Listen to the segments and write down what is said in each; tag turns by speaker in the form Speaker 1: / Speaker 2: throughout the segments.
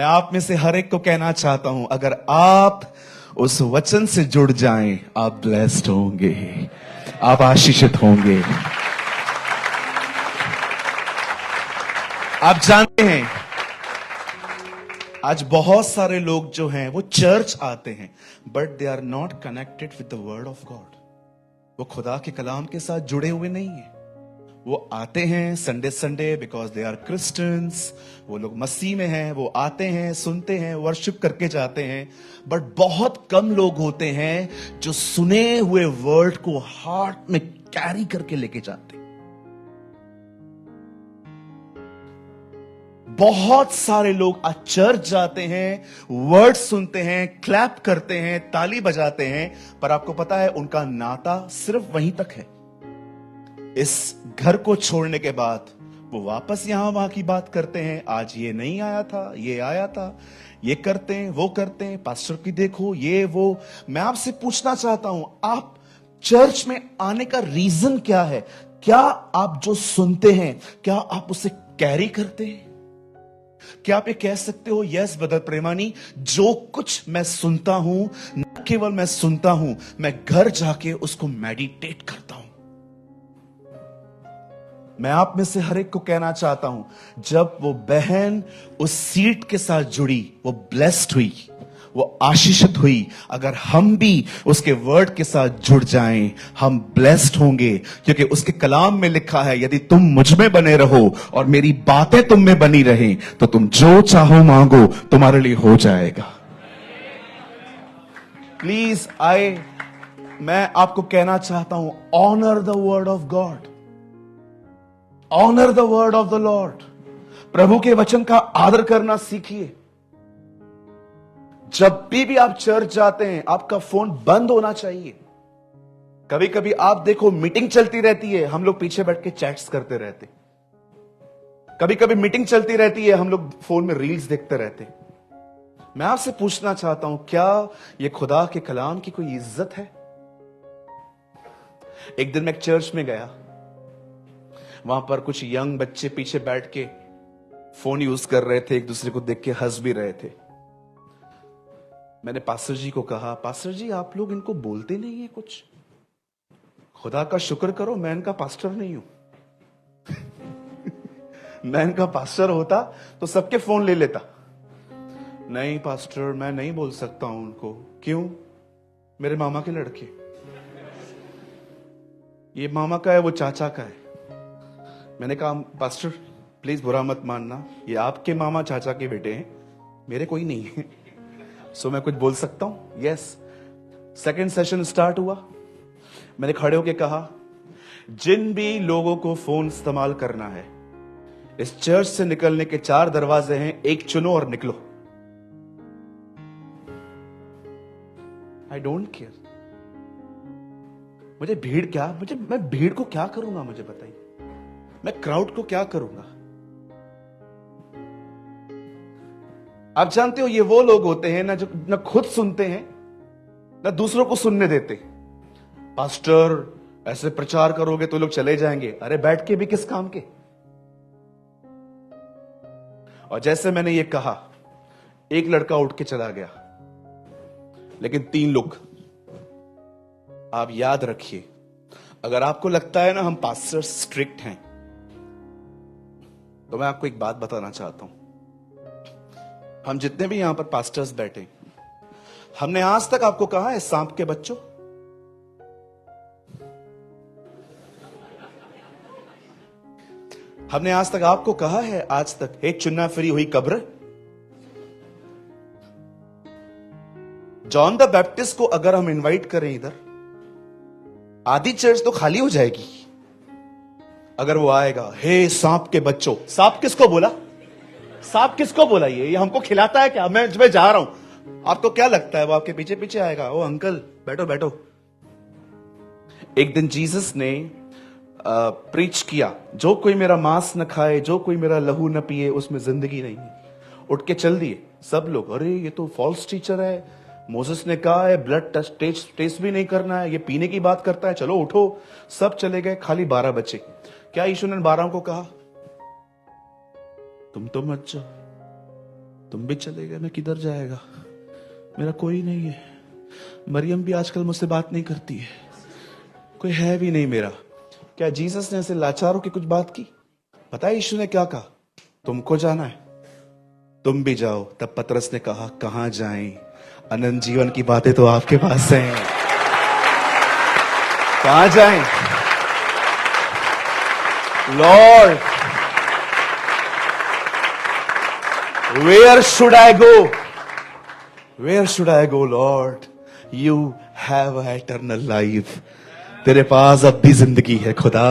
Speaker 1: मैं आप में से हर एक को कहना चाहता हूं, अगर आप उस वचन से जुड़ जाएं, आप ब्लेस्ड होंगे, आप आशीषित होंगे। आप जानते हैं, आज बहुत सारे लोग जो हैं वो चर्च आते हैं, but they are not connected with the word of God. वो खुदा के कलाम के साथ जुड़े हुए नहीं है। वो आते हैं Sunday Sunday because they are Christians, वो लोग मसीह में हैं, वो आते हैं, सुनते हैं, वर्शिप करके जाते हैं। बट बहुत कम लोग होते हैं जो सुने हुए वर्ड को हार्ट में कैरी करके लेके जाते हैं। बहुत सारे लोग आज चर्च जाते हैं, वर्ड सुनते हैं, क्लैप करते हैं, ताली बजाते हैं, पर आपको पता है उनका नाता सिर्फ वहीं तक है। इस घर को छोड़ने के बाद वो वापस यहां वहां की बात करते हैं। आज ये नहीं आया था, ये आया था, ये करते हैं, वो करते हैं, पास्टर की देखो, ये वो। मैं आपसे पूछना चाहता हूं, आप चर्च में आने का रीजन क्या है? क्या आप जो सुनते हैं, क्या आप उसे कैरी करते हैं? क्या आप ये कह सकते हो, यस ब्रदर प्रेमानी, जो कुछ मैं सुनता हूं, न केवल मैं सुनता हूं, मैं घर जाके उसको मेडिटेट करता हूं। मैं आप में से हर एक को कहना चाहता हूं, जब वो बहन उस सीट के साथ जुड़ी, वो ब्लेस्ड हुई, वो आशीषित हुई। अगर हम भी उसके वर्ड के साथ जुड़ जाएं, हम ब्लेस्ड होंगे, क्योंकि उसके कलाम में लिखा है, यदि तुम मुझ में बने रहो और मेरी बातें तुम में बनी रहें, तो तुम जो चाहो मांगो, तुम्हारे लिए हो जाएगा। प्लीज मैं आपको कहना चाहता हूं, honour the word of God, honour the word of the Lord. प्रभु के वचन का आदर करना सीखिए। जब भी आप चर्च जाते हैं, आपका फोन बंद होना चाहिए। कभी कभी आप देखो, मीटिंग चलती रहती है, हम लोग पीछे बैठ के चैट्स करते रहते। कभी कभी मीटिंग चलती रहती है, हम लोग फोन में रील्स देखते रहते। मैं आपसे पूछना चाहता हूं, क्या यह खुदा के कलाम की कोई इज्जत है? एक दिन मैं एक चर्च में गया, वहां पर कुछ यंग बच्चे पीछे बैठ के फोन यूज कर रहे थे, एक दूसरे को देख के हंस भी रहे थे। मैंने पास्टर जी को कहा, पास्टर जी आप लोग इनको बोलते नहीं है कुछ? खुदा का शुक्र करो मैं इनका पास्टर नहीं हूं। मैं इनका पास्टर होता तो सबके फोन ले लेता। नहीं पास्टर, मैं नहीं बोल सकता हूं उनको। क्यों? मेरे मामा के लड़के। ये मामा का है, वो चाचा का है। मैंने कहा, पास्टर प्लीज बुरा मत मानना, ये आपके मामा चाचा के बेटे हैं, मेरे कोई नहीं है। सो मैं कुछ बोल सकता हूं? यस। सेकंड सेशन स्टार्ट हुआ, मैंने खड़े होकर कहा, जिन भी लोगों को फोन इस्तेमाल करना है, इस चर्च से निकलने के 4 दरवाजे हैं, एक चुनो और निकलो। आई डोंट केयर, मुझे भीड़ क्या, मैं भीड़ को क्या करूंगा? मुझे बताइए, मैं क्राउड को क्या करूंगा? आप जानते हो, ये वो लोग होते हैं ना जो न खुद सुनते हैं, न दूसरों को सुनने देते। पास्टर ऐसे प्रचार करोगे तो लोग चले जाएंगे। अरे बैठ के भी किस काम के? और जैसे मैंने ये कहा, एक लड़का उठ के चला गया, लेकिन 3 लोग। आप याद रखिए, अगर आपको लगता है ना हम पास्टर स्ट्रिक्ट हैं, तो मैं आपको एक बात बताना चाहता हूं। हम जितने भी यहां पर पास्टर्स बैठे, हमने आज तक आपको कहा है सांप के बच्चों? हमने आज तक आपको कहा है आज तक, हे चुन्ना फिरी हुई कब्र? जॉन द बैप्टिस्ट को अगर हम इनवाइट करें इधर, आधी चर्च तो खाली हो जाएगी। अगर वो आएगा, हे सांप के बच्चों। सांप किसको बोला? सांप किसको बोला? ये हमको खिलाता है क्या? मैं जा रहा हूं, आपको क्या लगता है वो आपके पीछे पीछे आएगा? ओ अंकल बैठो बैठो। एक दिन जीसस ने प्रीच किया, जो कोई मेरा मांस न खाए, जो कोई मेरा लहू न पिए, उसमें जिंदगी नहीं है। उठ के चल दिए सब लोग। अरे ये तो फॉल्स टीचर है, मोसेस ने कहा है ब्लड टेस्ट भी नहीं करना है, ये पीने की बात करता है, चलो उठो। सब चले गए, खाली 12 बचे। क्या यीशु ने 12 को कहा, तुम तो मत जाओ, तुम भी चले गए, मैं किधर जाएगा, मेरा कोई नहीं है। मरियम भी आजकल मुझसे बात नहीं करती है, कोई है भी नहीं मेरा। क्या जीसस ने ऐसे लाचारों की कुछ बात की? पता है यीशु ने क्या कहा? तुमको जाना है, तुम भी जाओ। तब पतरस ने कहा, कहां जाएं, अनंत जीवन की बातें तो आपके पास हैं, कहां जाएं? Lord, where should I go, where should I go Lord, you have eternal life, तेरे पास अब भी जिंदगी है खुदा।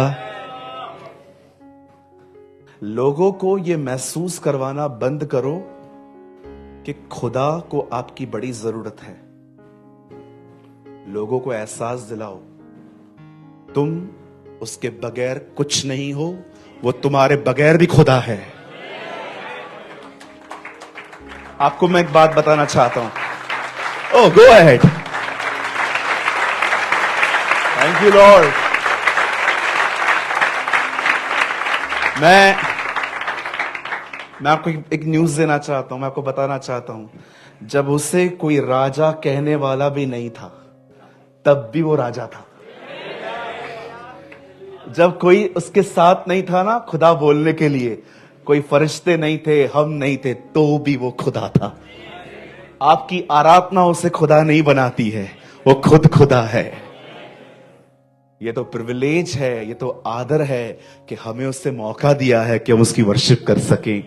Speaker 1: लोगों को यह महसूस करवाना बंद करो कि खुदा को आपकी बड़ी जरूरत है। लोगों को एहसास दिलाओ तुम उसके बगैर कुछ नहीं हो, वो तुम्हारे बगैर भी खुदा है। आपको मैं एक बात बताना चाहता हूं। Oh, go ahead. Thank you Lord. मैं आपको एक न्यूज देना चाहता हूं, मैं आपको बताना चाहता हूं। जब उसे कोई राजा कहने वाला भी नहीं था, तब भी वो राजा था। जब कोई उसके साथ नहीं था ना खुदा बोलने के लिए, कोई फरिश्ते नहीं थे, हम नहीं थे, तो भी वो खुदा था। आपकी आराधना उसे खुदा नहीं बनाती है, वो खुद खुदा है। ये तो प्रिविलेज है, ये तो आदर है कि हमें उससे मौका दिया है कि हम उसकी वर्शिप कर सकें।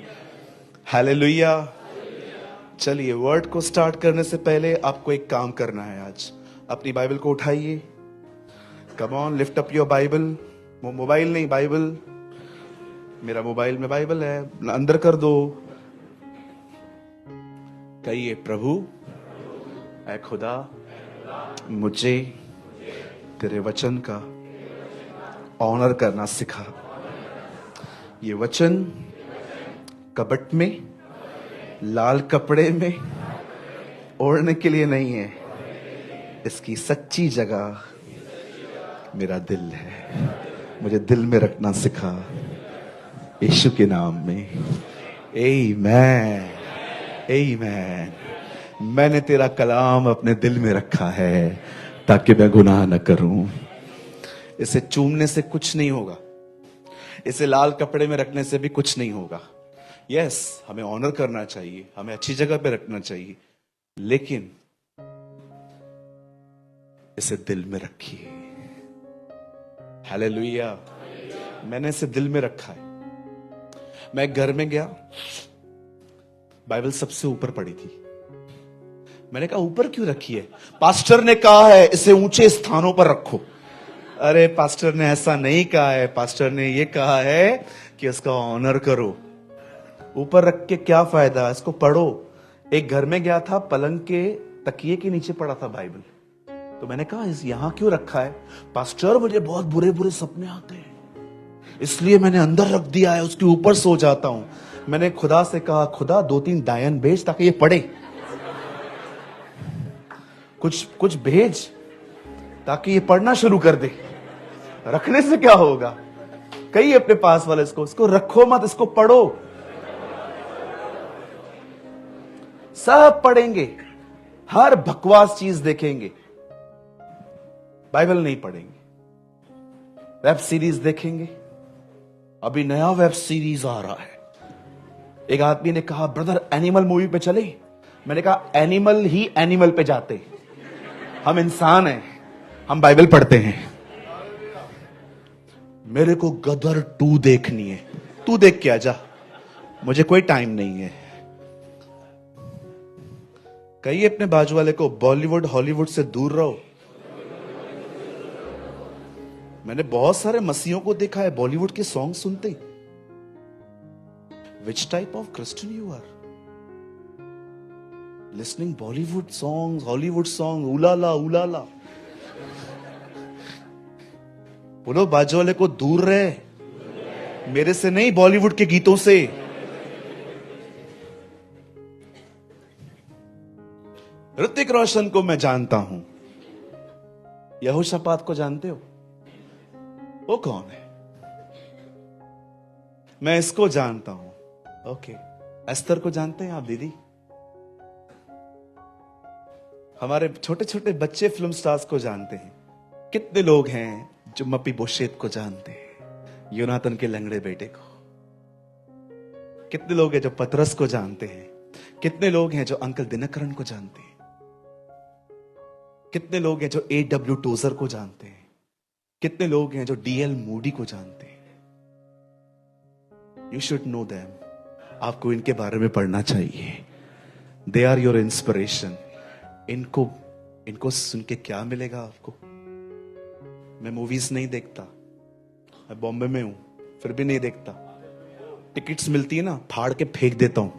Speaker 1: हालेलुया। चलिए, वर्ड को स्टार्ट करने से पहले आपको एक काम करना है। आज अपनी बाइबल को उठाइए। Come on, lift up your Bible. Mobile नहीं, बाइबल। मेरा मोबाइल में बाइबल है, अंदर कर दो। कहिए, प्रभु ऐ खुदा, मुझे तेरे वचन का ऑनर करना सिखा। ये वचन कबट में लाल कपड़े में ओढ़ने के लिए नहीं है, इसकी सच्ची जगह मेरा दिल है। मुझे दिल में रखना सिखा, यीशु के नाम में। आमीन, आमीन। मैंने तेरा कलाम अपने दिल में रखा है ताकि मैं गुनाह न करूं। इसे चूमने से कुछ नहीं होगा, इसे लाल कपड़े में रखने से भी कुछ नहीं होगा। यस, हमें ऑनर करना चाहिए, हमें अच्छी जगह पे रखना चाहिए, लेकिन इसे दिल में रखिए। हालेलुया। मैंने इसे दिल में रखा है। मैं घर में गया, बाइबल सबसे ऊपर पड़ी थी। मैंने कहा, ऊपर क्यों रखी है? पास्टर ने कहा है इसे ऊंचे स्थानों पर रखो। अरे, पास्टर ने ऐसा नहीं कहा है, पास्टर ने यह कहा है कि इसका ऑनर करो। ऊपर रख के क्या फायदा, इसको पढ़ो। एक घर में गया था, पलंग के तकिए के नीचे पड़ा था बाइबल। तो मैंने कहा, इस यहां क्यों रखा है? पास्टर, मुझे बहुत बुरे बुरे सपने आते हैं, इसलिए मैंने अंदर रख दिया है, उसके ऊपर सो जाता हूं। मैंने खुदा से कहा, खुदा 2-3 डायन भेज ताकि ये पढ़े, कुछ भेज ताकि ये पढ़ना शुरू कर दे। रखने से क्या होगा? कहिए अपने पास वाले इसको रखो मत, इसको पढ़ो। सब पढ़ेंगे, हर बकवास चीज देखेंगे, बाइबल नहीं पढ़ेंगे। वेब सीरीज देखेंगे, अभी नया वेब सीरीज आ रहा है। एक आदमी ने कहा, ब्रदर एनिमल मूवी पे चले। मैंने कहा, एनिमल ही एनिमल पे जाते, हम इंसान हैं, हम बाइबल पढ़ते हैं। मेरे को गदर 2 देखनी है। तू देख के आजा, मुझे कोई टाइम नहीं है। कहिए अपने बाजू वाले को, बॉलीवुड हॉलीवुड से दूर रहो। मैंने बहुत सारे मसीहों को देखा है बॉलीवुड के सॉन्ग सुनते। Which type of Christian you are listening Bollywood song, Hollywood song, उलाला उलाला। बोलो बाजू वाले को, दूर रहे, मेरे से नहीं, बॉलीवुड के गीतों से। ऋतिक रोशन को मैं जानता हूं, यहोशापात को जानते हो? वो कौन है? मैं इसको जानता हूं। ओके, एस्तर को जानते हैं आप दीदी? हमारे छोटे छोटे बच्चे फिल्म स्टार्स को जानते हैं। कितने लोग हैं जो मप्पी बोशेत को जानते हैं, योनाथन के लंगड़े बेटे को। कितने लोग हैं जो पतरस को जानते हैं। कितने लोग हैं जो अंकल दिनकरन को जानते हैं। कितने लोग हैं जो A.W. टोजर को जानते हैं। कितने लोग हैं जो D.L. मूडी को जानते हैं। You should know them. आपको इनके बारे में पढ़ना चाहिए। They are your inspiration. इनको सुन के क्या मिलेगा आपको? मैं मूवीज नहीं देखता, मैं बॉम्बे में हूं फिर भी नहीं देखता। टिकट्स मिलती है ना, फाड़ के फेंक देता हूं।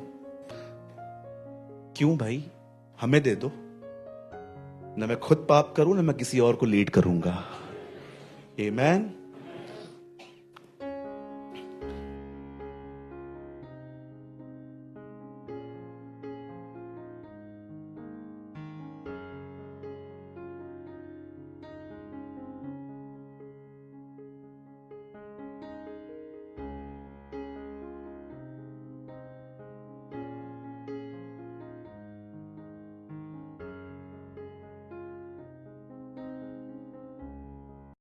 Speaker 1: क्यों भाई? हमें दे दो ना, मैं खुद पाप करूं ना मैं किसी और को लीड करूंगा। आमेन।